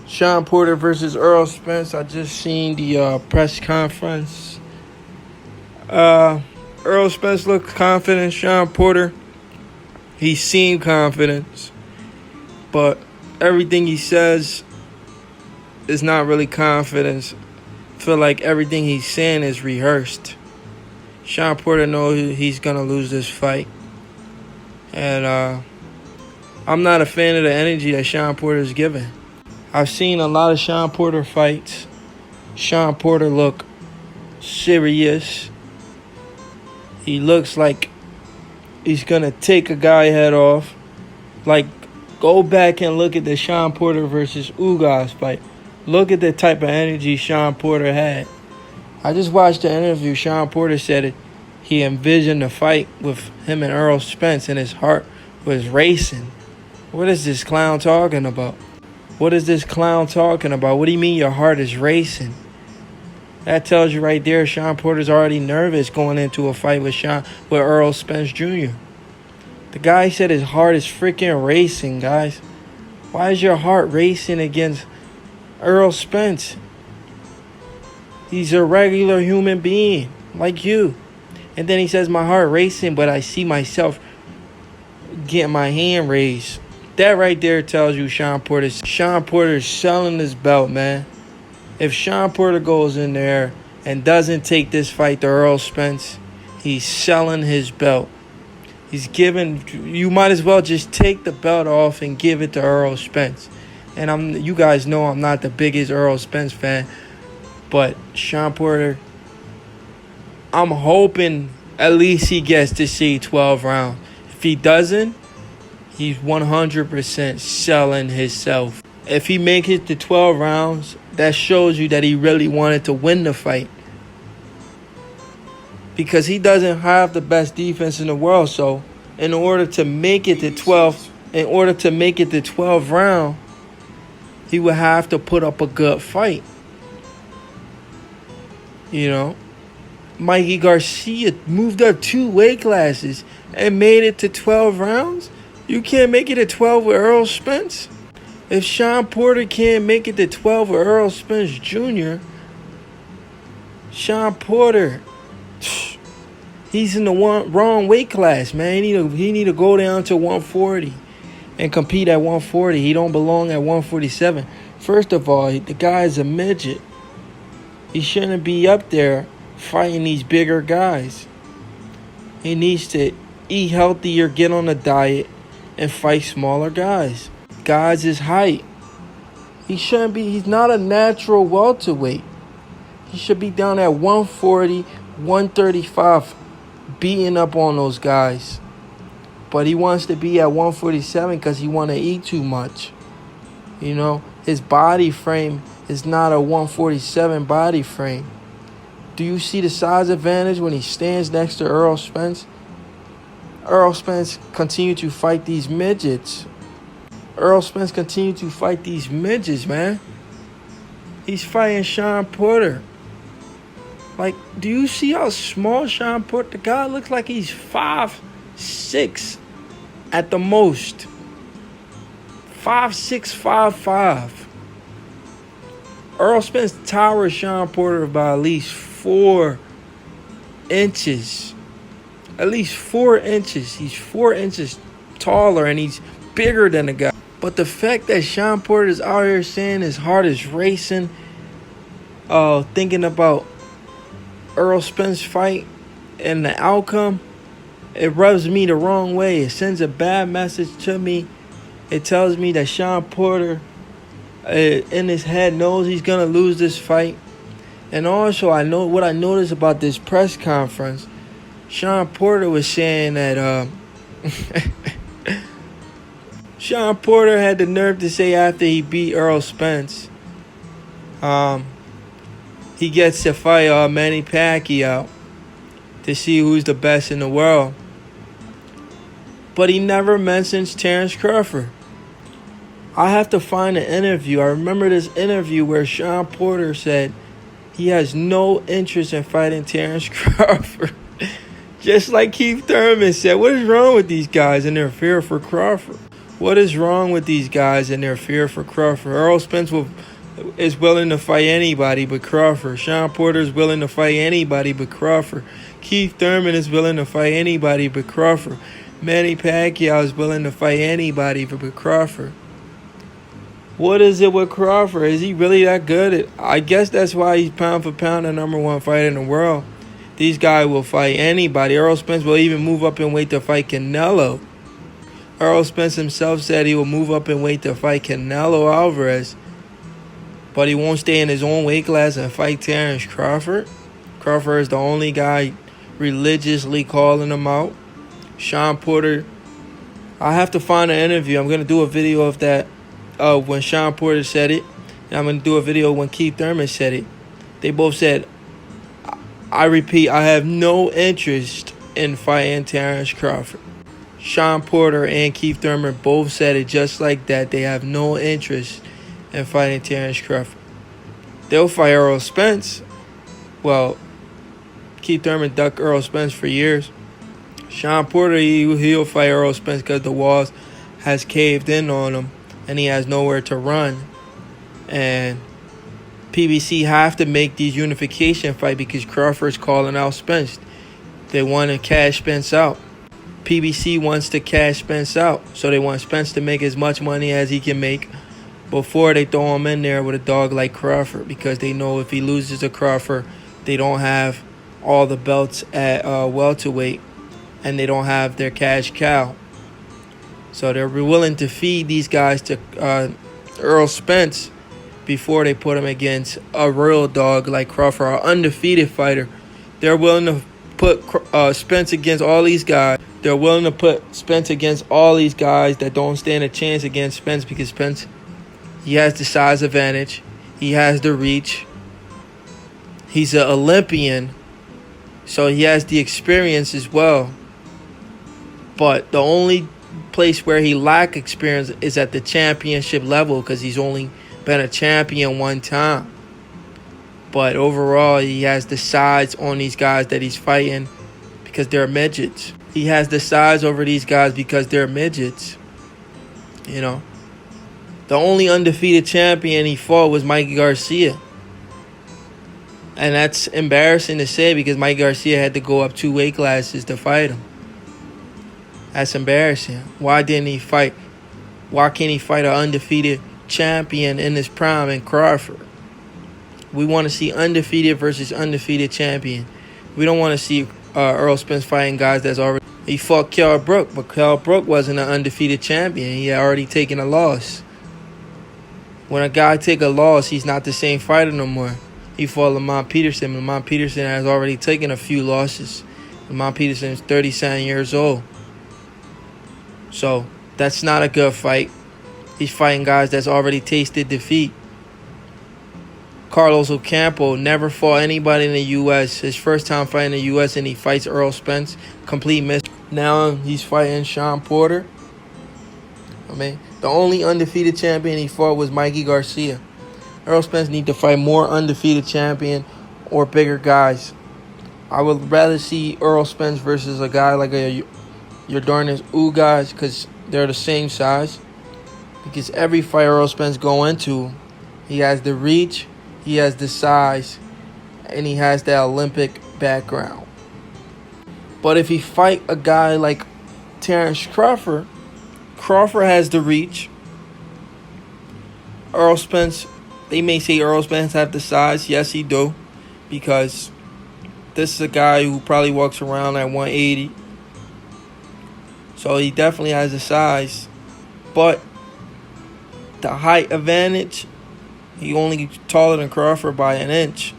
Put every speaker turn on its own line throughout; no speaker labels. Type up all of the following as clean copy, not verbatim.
Sean Porter versus Earl Spence. I just seen the press conference. Earl Spence looked confident. Sean Porter, he seemed confident, but everything he says is not really confidence. I feel like everything he's saying is rehearsed. Sean Porter knows he's gonna lose this fight, and I'm not a fan of the energy that Sean Porter is giving. I've seen a lot of Sean Porter fights. Sean Porter look serious. He looks like he's gonna take a guy head off. Like, go back and look at the Sean Porter versus Ugas fight. Look at the type of energy Sean Porter had. I just watched the interview. Sean Porter said he envisioned a fight with him and Earl Spence, and his heart was racing. What is this clown talking about? What is this clown talking about? What do you mean your heart is racing? That tells you right there Sean Porter's already nervous going into a fight with Earl Spence Jr. The guy said his heart is freaking racing, guys. Why is your heart racing against Earl Spence? He's a regular human being like you. And then he says my heart racing, but I see myself getting my hand raised. That right there tells you Sean Porter's selling his belt, man. If Sean Porter goes in there and doesn't take this fight to Earl Spence, he's selling his belt. He's giving. You might as well just take the belt off and give it to Earl Spence. And you guys know I'm not the biggest Earl Spence fan, but Sean Porter, I'm hoping at least he gets to see 12 rounds. If he doesn't, he's 100% selling himself. If he makes it to 12 rounds, that shows you that he really wanted to win the fight. Because he doesn't have the best defense in the world. So in order to make it to 12 rounds, he would have to put up a good fight. You know, Mikey Garcia moved up 2 weight classes and made it to 12 rounds. You can't make it to 12 with Earl Spence? If Sean Porter can't make it to 12 with Earl Spence Jr., Sean Porter, he's in the wrong weight class, man. He need to go down to 140 and compete at 140. He don't belong at 147. First of all, the guy's a midget. He shouldn't be up there fighting these bigger guys. He needs to eat healthier, get on a diet, and fight smaller guys. Guys his height. He's not a natural welterweight. He should be down at 140, 135, beating up on those guys. But he wants to be at 147 because he want to eat too much. You know, his body frame is not a 147 body frame. Do you see the size advantage when he stands next to Earl Spence? Earl Spence continued to fight these midgets. Man. He's fighting Sean Porter. Like, do you see how small Sean Porter? The guy looks like he's 5'6" at the most. 5'6", 5'5". Earl Spence towers Sean Porter by at least 4 inches. At least 4 inches. He's 4 inches taller and he's bigger than the guy. But the fact that Sean Porter is out here saying his heart is racing, thinking about Earl Spence fight and the outcome, it rubs me the wrong way. It sends a bad message to me. It tells me that Sean Porter, in his head, knows he's gonna lose this fight. And also, I noticed about this press conference. Sean Porter was saying that Sean Porter had the nerve to say after he beat Earl Spence, he gets to fight Manny Pacquiao to see who's the best in the world. But he never mentions Terrence Crawford. I have to find an interview. I remember this interview where Sean Porter said he has no interest in fighting Terrence Crawford. Just like Keith Thurman said, what is wrong with these guys and their fear for Crawford? What is wrong with these guys and their fear for Crawford? Errol Spence is willing to fight anybody but Crawford. Sean Porter is willing to fight anybody but Crawford. Keith Thurman is willing to fight anybody but Crawford. Manny Pacquiao is willing to fight anybody but Crawford. What is it with Crawford? Is he really that good? I guess that's why he's pound for pound the #1 fighter in the world. These guys will fight anybody. Errol Spence will even move up in weight to fight Canelo. Errol Spence himself said he will move up in weight to fight Canelo Alvarez. But he won't stay in his own weight class and fight Terrence Crawford. Crawford is the only guy religiously calling him out. Sean Porter, I have to find an interview. I'm going to do a video of that when Sean Porter said it. And I'm going to do a video when Keith Thurman said it. They both said, I repeat, I have no interest in fighting Terrence Crawford. Sean Porter and Keith Thurman both said it just like that. They have no interest in fighting Terrence Crawford. They'll fight Errol Spence. Well, Keith Thurman ducked Errol Spence for years. Sean Porter, he'll fight Errol Spence because the walls has caved in on him and he has nowhere to run. And PBC have to make these unification fight because Crawford's calling out Spence. They want to cash Spence out. PBC wants to cash Spence out. So they want Spence to make as much money as he can make before they throw him in there with a dog like Crawford, because they know if he loses to Crawford, they don't have all the belts at welterweight and they don't have their cash cow. So they're willing to feed these guys to Errol Spence before they put him against a real dog like Crawford, an undefeated fighter. They're willing to put Spence against all these guys. They're willing to put Spence against all these guys that don't stand a chance against Spence, because Spence, he has the size advantage. He has the reach. He's an Olympian, so he has the experience as well. But the only place where he lacks experience is at the championship level, because he's only been a champion one time. But overall, he has the size on these guys that he's fighting because they're midgets. He has the size over these guys because they're midgets. You know, the only undefeated champion he fought was Mikey Garcia. And that's embarrassing to say because Mikey Garcia had to go up 2 weight classes to fight him. That's embarrassing. Why didn't he fight? Why can't he fight an undefeated champion in his prime in Crawford? We want to see undefeated versus undefeated champion. We don't want to see Errol Spence fighting guys that's already... He fought Kell Brook, but Kell Brook wasn't an undefeated champion. He had already taken a loss. When a guy take a loss, he's not the same fighter no more. He fought Lamont Peterson. Lamont Peterson has already taken a few losses. Lamont Peterson is 37 years old. So that's not a good fight. He's fighting guys that's already tasted defeat. Carlos Ocampo never fought anybody in the U.S. His first time fighting in the U.S. and he fights Errol Spence. Complete miss. Now he's fighting Sean Porter. I mean, the only undefeated champion he fought was Mikey Garcia. Errol Spence need to fight more undefeated champion or bigger guys. I would rather see Errol Spence versus a guy like a Yordenis Ugas, because they're the same size. Because every fight Errol Spence go into, he has the reach, he has the size, and he has that Olympic background. But if he fight a guy like Terrence Crawford, Crawford has the reach. Errol Spence, they may say Errol Spence have the size. Yes, he do. Because this is a guy who probably walks around at 180. So he definitely has the size. But the height advantage, he only taller than Crawford by an inch.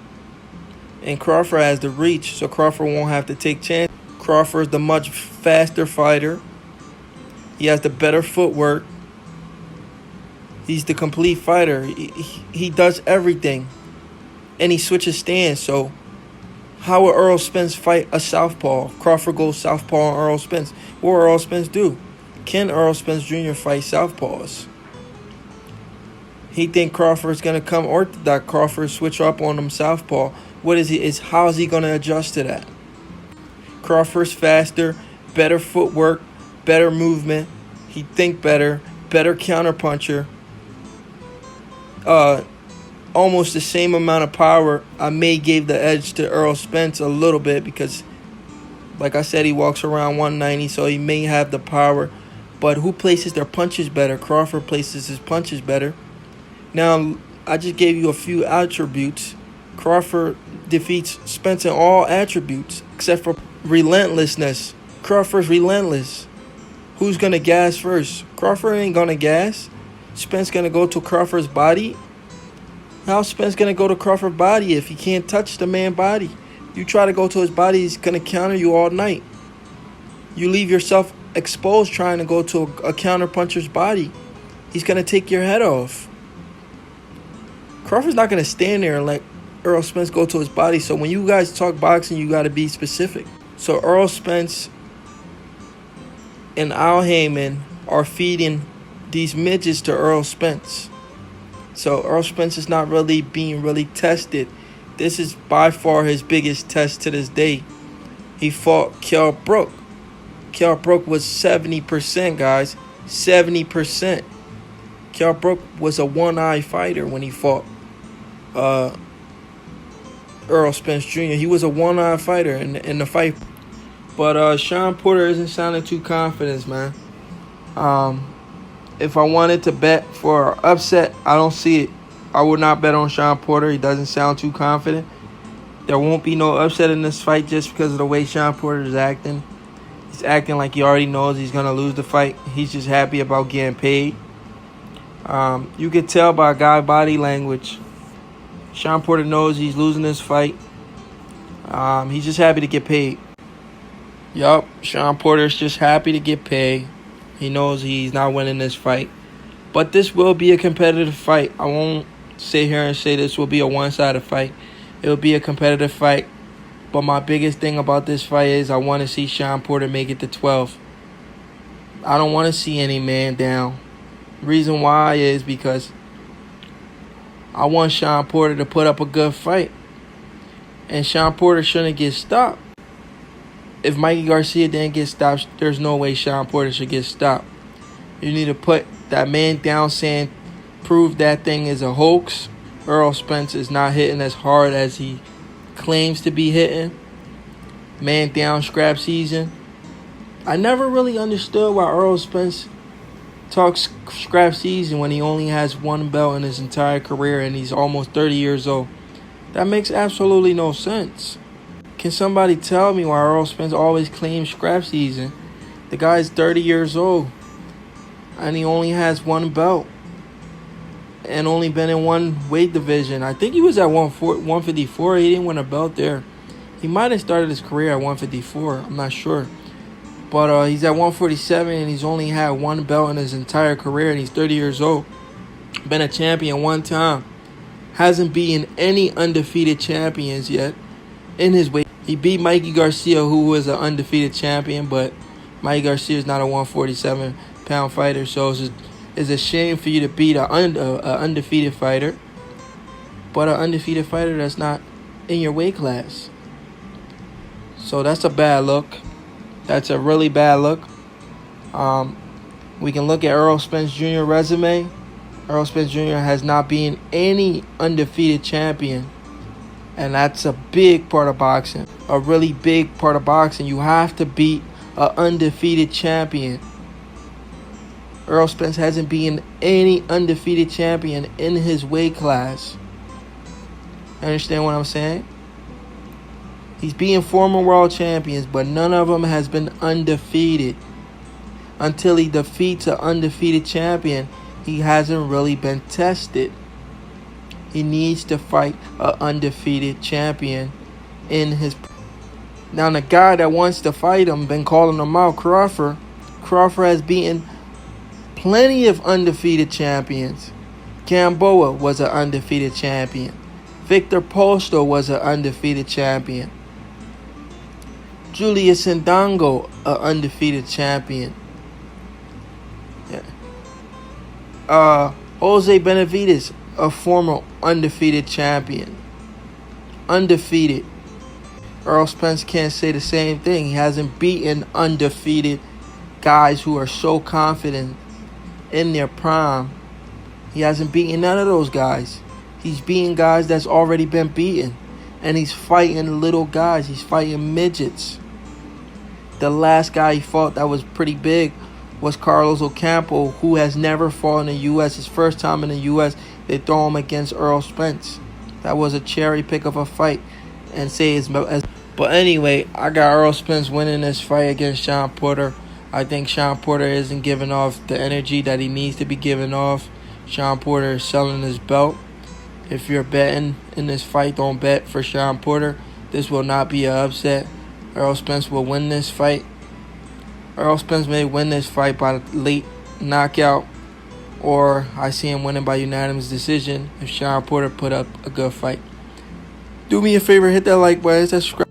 And Crawford has the reach, so Crawford won't have to take chances. Crawford's the much faster fighter. He has the better footwork. He's the complete fighter. He does everything. And he switches stance. So how will Errol Spence fight a southpaw? Crawford goes southpaw on Errol Spence. What will Errol Spence do? Can Errol Spence Jr. fight southpaws? He think Crawford's going to come orthodox. Crawford switch up on him southpaw. How is he going to adjust to that? Crawford's faster, better footwork, better movement. He think better counterpuncher. Almost the same amount of power. I may give the edge to Errol Spence a little bit because, like I said, he walks around 190, so he may have the power. But who places their punches better? Crawford places his punches better. Now, I just gave you a few attributes. Crawford defeats Spence in all attributes except for relentlessness. Crawford's relentless. Who's going to gas first? Crawford ain't going to gas. Spence going to go to Crawford's body. How's Spence going to go to Crawford's body if he can't touch the man's body? You try to go to his body, he's going to counter you all night. You leave yourself exposed trying to go to a counterpuncher's body. He's going to take your head off. Crawford's not going to stand there and let Errol Spence go to his body. So when you guys talk boxing, you got to be specific. So Errol Spence and Al Heyman are feeding these midgets to Errol Spence. So Errol Spence is not really being tested. This is by far his biggest test to this day. He fought Kell Brook. Kell Brook was 70%, guys. 70%. Kell Brook was a one-eye fighter when he fought Errol Spence Jr. He was a one-eye fighter in the fight. But Sean Porter isn't sounding too confident, man. If I wanted to bet for an upset, I don't see it. I would not bet on Sean Porter. He doesn't sound too confident. There won't be no upset in this fight just because of the way Sean Porter is acting. He's acting like he already knows he's going to lose the fight. He's just happy about getting paid. You can tell by guy body language. Sean Porter knows he's losing this fight. He's just happy to get paid. Yup, Sean Porter's just happy to get paid. He knows he's not winning this fight. But this will be a competitive fight. I won't sit here and say this will be a one-sided fight. It will be a competitive fight. But my biggest thing about this fight is I want to see Sean Porter make it to 12. I don't want to see any man down. Reason why is because I want Sean Porter to put up a good fight. And Sean Porter shouldn't get stopped. If Mikey Garcia didn't get stopped, there's no way Sean Porter should get stopped. You need to put that man down, saying, prove that thing is a hoax. Errol Spence is not hitting as hard as he claims to be hitting. Man down, scrap season. I never really understood why Errol Spence talks scrap season when he only has one belt in his entire career and he's almost 30 years old. That makes absolutely no sense. Can somebody tell me why Errol Spence always claims scrap season? The guy's 30 years old and he only has one belt and only been in one weight division. I think he was at 154. He didn't win a belt there. He might have started his career at 154. I'm not sure. But he's at 147 and he's only had one belt in his entire career and he's 30 years old. Been a champion one time. Hasn't beaten any undefeated champions yet in his weight. He beat Mikey Garcia, who was an undefeated champion, but Mikey Garcia is not a 147-pound fighter, so it's a shame for you to beat an undefeated fighter, but an undefeated fighter that's not in your weight class. So that's a bad look. That's a really bad look. We can look at Errol Spence Jr. resume. Errol Spence Jr. has not been any undefeated champion. And that's a big part of boxing. A really big part of boxing. You have to beat an undefeated champion. Errol Spence hasn't been any undefeated champion in his weight class. Understand what I'm saying? He's beating former world champions, but none of them has been undefeated. Until he defeats an undefeated champion, he hasn't really been tested. He needs to fight an undefeated champion in his... Now, the guy that wants to fight him, been calling him out, Crawford. Crawford has beaten plenty of undefeated champions. Gamboa was an undefeated champion. Victor Posto was an undefeated champion. Julius Ndongo, an undefeated champion. Jose Benavidez, a former undefeated champion. Undefeated. Errol Spence can't say the same thing. He hasn't beaten undefeated guys who are so confident in their prime. He hasn't beaten none of those guys. He's beating guys that's already been beaten. And he's fighting little guys. He's fighting midgets. The last guy he fought that was pretty big was Carlos Ocampo, who has never fought in the U.S. His first time in the U.S., they throw him against Earl Spence. That was a cherry pick of a fight. And say it's... But anyway, I got Earl Spence winning this fight against Sean Porter. I think Sean Porter isn't giving off the energy that he needs to be giving off. Sean Porter is selling his belt. If you're betting in this fight, don't bet for Sean Porter. This will not be an upset. Earl Spence will win this fight. Earl Spence may win this fight by late knockout, or I see him winning by unanimous decision if Sean Porter put up a good fight. Do me a favor, hit that like button, hit that subscribe.